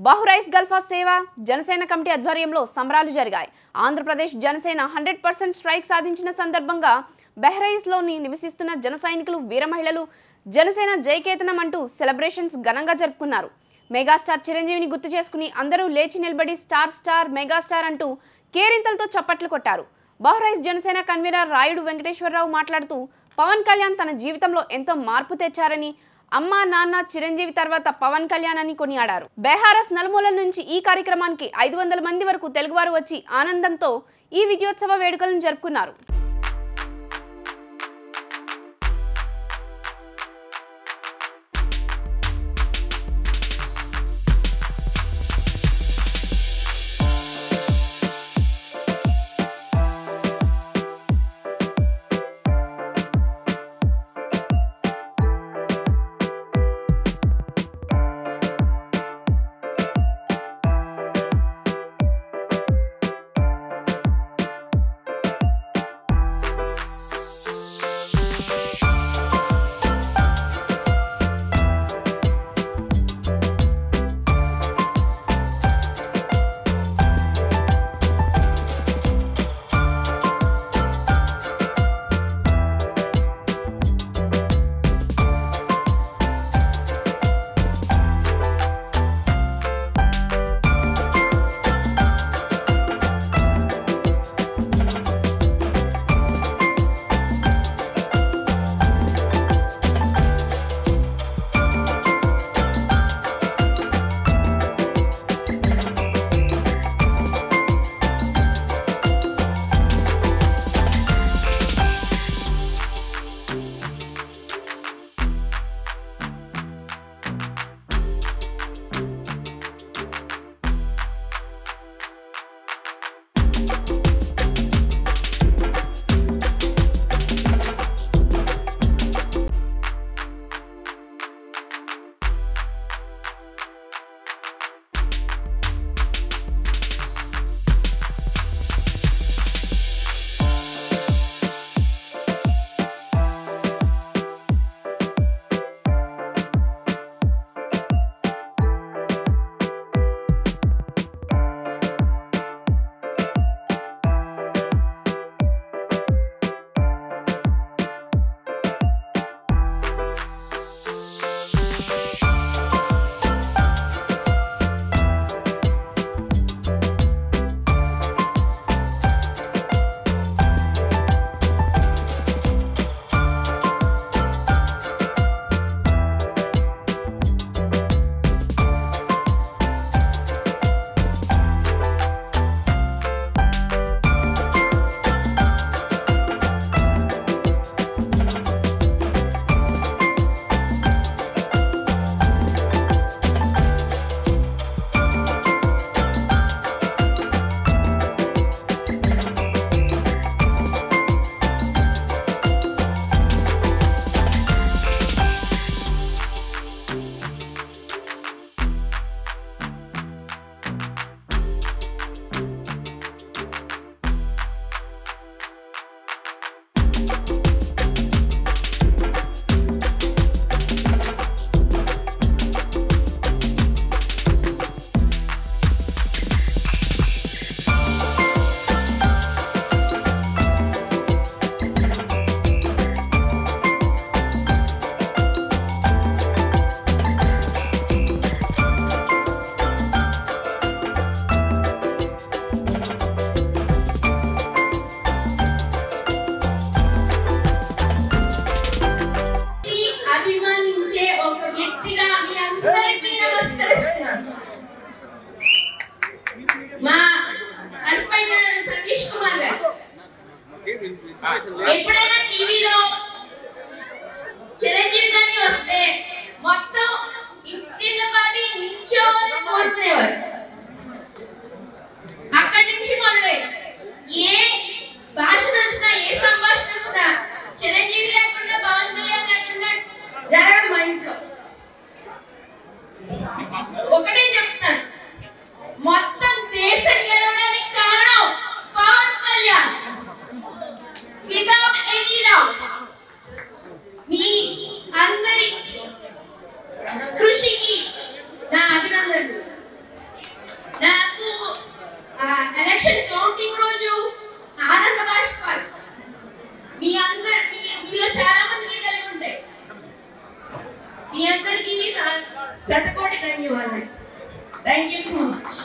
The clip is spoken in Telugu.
బహురైస్ గల్ఫా సేవ జనసేన కమిటీ ఆధ్వర్యంలో సంబరాలు జరిగాయి. ఆంధ్రప్రదేశ్ జనసేన 100% స్ట్రైక్ సాధించిన సందర్భంగా బహ్రైస్లోని నివసిస్తున్న జన సైనికులు, వీర మహిళలు జనసేన జయకేతనం అంటూ సెలబ్రేషన్స్ ఘనంగా జరుపుకున్నారు. మెగాస్టార్ చిరంజీవిని గుర్తు చేసుకుని అందరూ లేచి నిలబడి స్టార్ స్టార్ మెగాస్టార్ అంటూ కేరింతలతో చప్పట్లు కొట్టారు. బహ్రైస్ జనసేన కన్వీనర్ రాయుడు వెంకటేశ్వరరావు మాట్లాడుతూ పవన్ కళ్యాణ్ తన జీవితంలో ఎంతో మార్పు తెచ్చారని, అమ్మా నాన్న చిరంజీవి తర్వాత పవన్ కళ్యాణ్ అని కొనియాడారు. బెహారస్ నలుమూలల నుంచి ఈ కార్యక్రమానికి 500 మంది వరకు తెలుగువారు వచ్చి ఆనందంతో ఈ విజయోత్సవ వేడుకలను జరుపుకున్నారు. ఎప్పుడైనా టీవీలో చిరంజీవి గాని వస్తే మొత్తం ఇంటికి పాటి నిల్చోని కోరుకునేవారు. అక్కడి నుంచి మొదలై ఏ భాష వచ్చినా, ఏ సంభాషణ వచ్చినా చిరంజీవి లేకుండా, పవన్ కళ్యాణ్ లేకుండా జరగదు మా ఇంట్లో. ఒకటే చెప్తాను, మొత్తం దేశం గెలవడానికి కారణం పవన్ కళ్యాణ్. Without కౌంటింగ్ రోజు ఆనంద బాష్పాలు మీలో చాలా మందికి కలిగి ఉంటాయి. మీ అందరికీ శతకోటి ధన్యవాదాలు. Thank you so much.